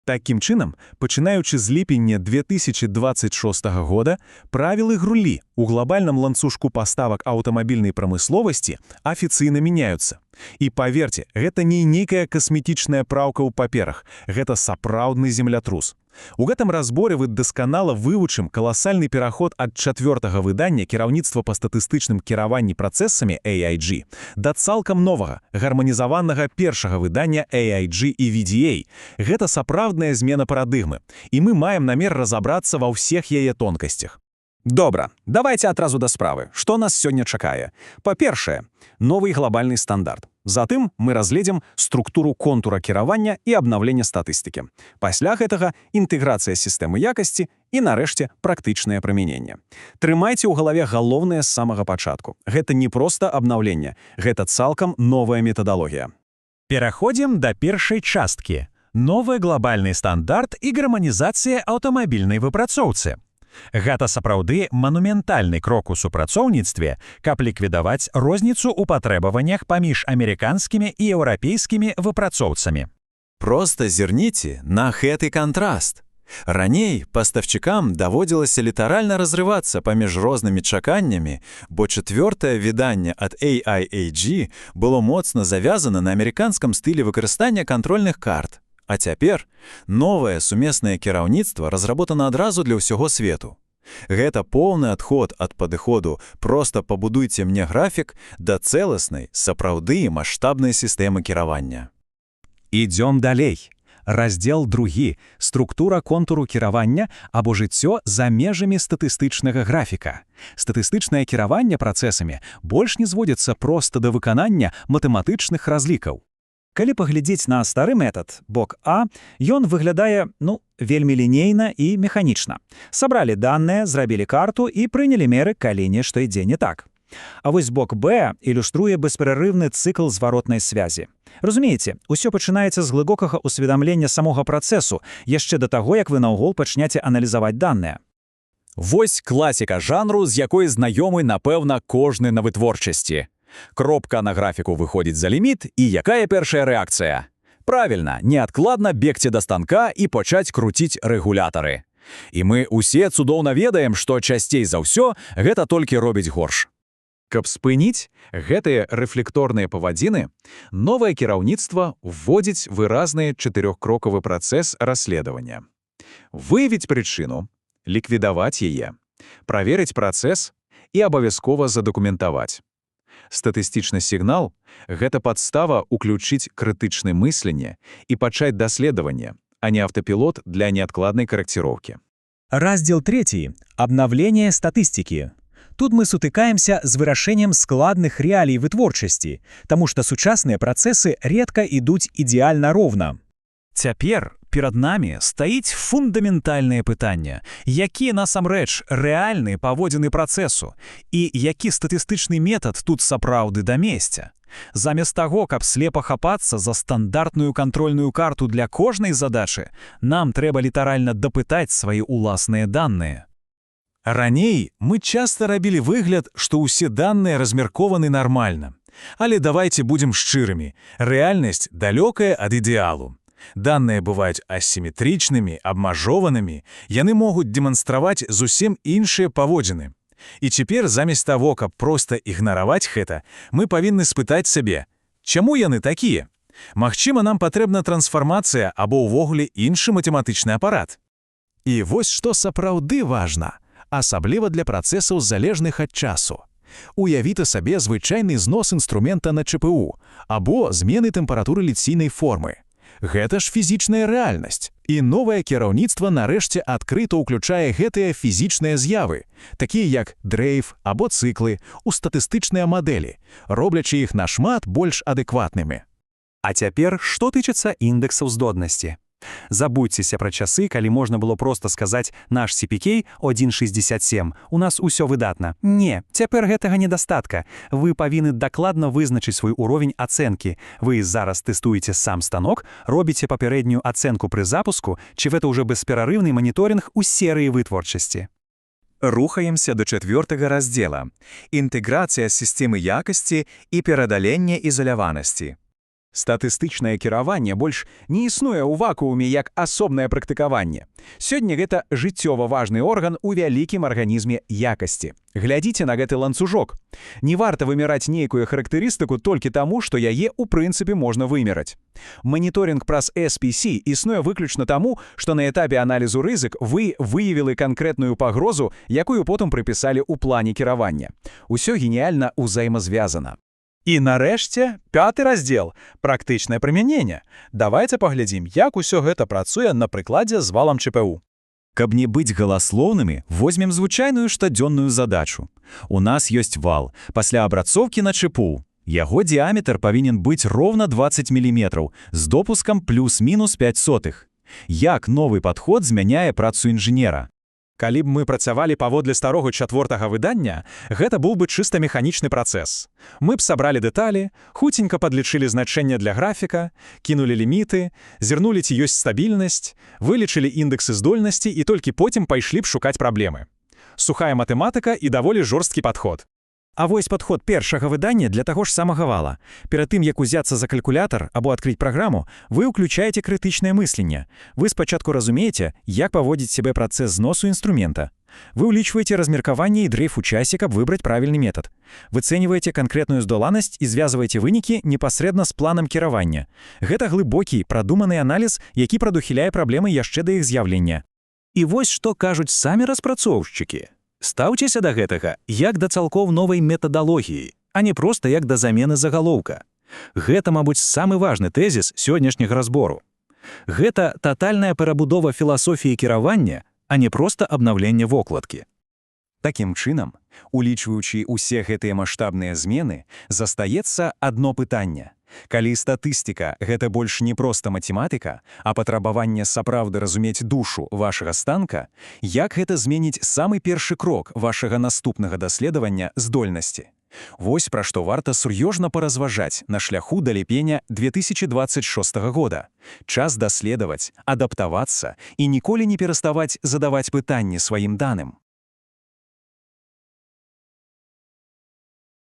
Такім чынам, пачынаючы з ліпеня 2026 года, правілы грулі ў глобальным ланцужку паставак аўтамабільнай прамысловасці афіцыйна мяняюцца. І паверце, гэта не нейкая касметычная праўка ў паперах, гэта сапраўдны землятрус. У гэтым разборе вы дасканала вывучым каласальны пераход ад 4-го выдання кіраўніцтва па статыстычным кіраванні працэсамі AIG да цалкам новага, гарманізаванага першага выдання AIG і VDA. Гэта сапраўдная змена парадыгмы, і мы маем намер разабрацца ва ўсіх яе тонкасцях. Добра, давайте адразу да справы. Што нас сёння чакае? Па-першае, новый глобальны стандарт. Затым мы разгледзім структуру контура кіравання і абнаўлення статыстыкі. Пасля гэтага інтэграцыя сістэмы якасці і, нарэшце, практычнае прымяненне. Трымайце ў галаве галоўнае з самага пачатку. Гэта не проста абнаўленне, гэта цалкам новая метадалогія. Пераходзім да першай часткі. Новы глобальны стандарт і гарманізацыя аўтамабільнай выпрацоўцы. Гэта сапраўды манументальны крок у супрацоўніцтве, каб ліквідаваць розніцу ў патрабаваннях паміж амерыканскімі і еўрапейскімі выпрацоўцамі. Проста зірніце на гэты кантраст. Раней паставчыкам даводзілася літаральна разрывацца паміж рознымі чаканнямі, бо 4-е выданне ад AIG было моцна завязана на амерыканскім стылі выкарыстання кантрольных карт. А цяпер новае сумеснае кіраўніцтва разработана адразу для ўсяго свету. Гэта поўны адход ад падыходу «проста пабудуйце мне графік» да цэласнай, сапраўды маштабнай сістэмы кіравання. Ідзём далей. Раздзел 2. Структура контуру кіравання або жыццё за межамі статыстычнага графіка. Статыстычнае кіраванне працэсамі больш не зводзіцца проста да выканання матэматычных разлікаў. Калі паглядзець на стары метад, бок А, ён выглядае, вельмі лінейна і механічна. Сабралі даныя, зрабілі карту і прынялі меры, калі нешта ідзе не так. А вось бок Б ілюструе бесперарыўны цыкл зваротнай связі. Разумееце, усё пачынаецца з глыбокага ўсведамлення самога працэсу, яшчэ да таго, як вы наогул пачняце аналізаваць даныя. Вось класіка жанру, з якой знаёмы, напэўна, кожны на вытворчасці. Кропка на графіку выходзіць за ліміт, і якая першая рэакцыя? Правільна, неадкладна бегці да станка і пачаць круціць рэгулятары. І мы ўсе цудоўна ведаем, што часцей за ўсё гэта толькі робіць горш. Каб спыніць гэтыя рэфлекторныя павадзіны, новае кіраўніцтва вводзіць выразны 4-крокавы працэс расследавання. Выявіць прычыну, ліквідаваць яе, праверыць працэс і абавязкова задакументаваць. Статыстычны сігнал – гэта падстава ўключыць крытычнае мысленне і пачаць даследаванне, а не аўтапілот для неадкладнай карэкціроўкі. Раздзел 3. Абнаўленне статыстыкі. Тут мы сутыкаемся з вырашэннем складных рэалій вытворчасці, таму што сучасныя працэсы рэдка ідуць ідэальна роўна. Цяпер перад намі стаіць фундаментальнае пытанне, які насамрэч рэальны паводзіны працэсу і які статыстычны метад тут сапраўды да месця. Замест таго, каб слепа хапацца за стандартную кантрольную карту для кожнай задачы, нам трэба літаральна дапытаць свае ўласныя даныя. Раней мы часта рабілі выгляд, што ўсе даныя размеркованы нармальна. Але давайце будзем шчырымі, рэальнасць далёкая ад ідэалу. Даныя бываюць асіметрычнымі, абмажованымі, яны могуць дэманстраваць зусім іншыя паводзіны. І цяпер замест таго, каб проста ігнараваць гэта, мы павінны спытаць сабе, чаму яны такія? Магчыма, нам патрэбна трансфармацыя або ўвогуле іншы матэматычны апарат. І вось што сапраўды важна, асабліва для працэсаў залежных ад часу. Уявіце сабе звычайны знос інструмента на ЧПУ або змены тэмпературы ліційнай формы. Гэта ж фізічная рэальнасць. І новае кіраўніцтва нарэшце адкрыта ўключае гэтыя фізічныя з'явы, такія як дрейф або цыклы, у статыстычныя мадэлі, роблячы іх нашмат больш адэкватнымі. А цяпер, што тычыцца індэксаў здоднасці? Забудзьцеся пра часы, калі можна было проста сказаць «наш CPK 1,67, у нас усё выдатна». Не, цяпер гэтага недастатка. Вы павінны дакладна вызначыць свой уровень ацэнкі. Вы зараз тэстуеце сам станок, робіце папярэднюю ацэнку пры запуску, ці гэта ўжо бесперарыўны маніторынг у серыі вытворчасці. Рухаемся до 4-го раздзела. Інтэграцыя сістэмы якасці і перадаленне ізаляванасці. Статыстычнае кіраванне больш не існуе ў вакууме як асобнае практыкаванне. Сёння гэта жыццёва важны орган у вялікім арганізме якасці. Глядзіце на гэты ланцужок. Не варта вымяраць нейкую характарыстыку толькі таму, што яе ў прынцыпе можна вымераць. Маніторинг праз SPC існуе выключна таму, што на этапе аналізу рызык вы выявілі канкрэтную пагрозу, якую потым прыпісалі ў плане кіравання. Усё геніяльна ўзаемазвязана. І нарэшце, 5-ы раздзел – практычнае прымяненне. Давайце паглядзім, як усё гэта працуе на прыкладзе з валам ЧПУ. Каб не быць галаслоўнымі, возьмем звычайную штодзённую задачу. У нас ёсць вал, пасля абрацоўкі на ЧПУ. Яго дыаметр павінен быць роўна 20 мм, з допускам плюс-мінус 0,05. Як новы падход змяняе працу інжынера? Калі б мы працавалі паводле старога 4-га выдання, гэта быў бы чыста механічны працэс. Мы б сабралі дэталі, хуценька падлічылі значэнне для графіка, кінулі ліміты, зірнулі, ці ёсць стабільнасць, вылічылі індэксы здольнасці і толькі потым пайшлі б шукаць праблемы. Сухая матэматыка і даволі жорсткі падход. А вось падход першага выдання для таго ж самага вала. Перад тым, як узяцца за калькулятар або адкрыць праграму, вы ўключаеце крытычнае мысленне. Вы спачатку разумееце, як паводзіць сябе працэс зносу інструмента. Вы ўлічваеце размеркаванне і дрейф у часе, каб выбраць правільны метад. Выцэньваеце канкрэтную здоланасць і звязваеце вынікі непасрэдна з планам кіравання. Гэта глыбокі, прадуманы аналіз, які прадухіляе праблемы яшчэ да іх з'яўлення. І вось што кажуць самі распрацоўшчыкі. Стаўцеся да гэтага як да цалком новай метадалогіі, а не проста як да замены загалоўка. Гэта, мабыць, самы важны тэзіс сённяшняга разбору. Гэта татальная перабудова філасофіі кіравання, а не проста абнаўленне вокладкі. Такім чынам, улічваючы ўсе гэтыя маштабныя змены, застаецца адно пытанне. Калі статыстыка – гэта больш не проста матэматыка, а патрабаванне сапраўды разумець душу вашага станка, як гэта зменіць самы першы крок вашага наступнага даследавання здольнасці? Вось пра што варта сур'ёзна паразважаць на шляху да ліпеня 2026 года. Час даследаваць, адаптавацца і ніколі не пераставаць задаваць пытанні сваім даным.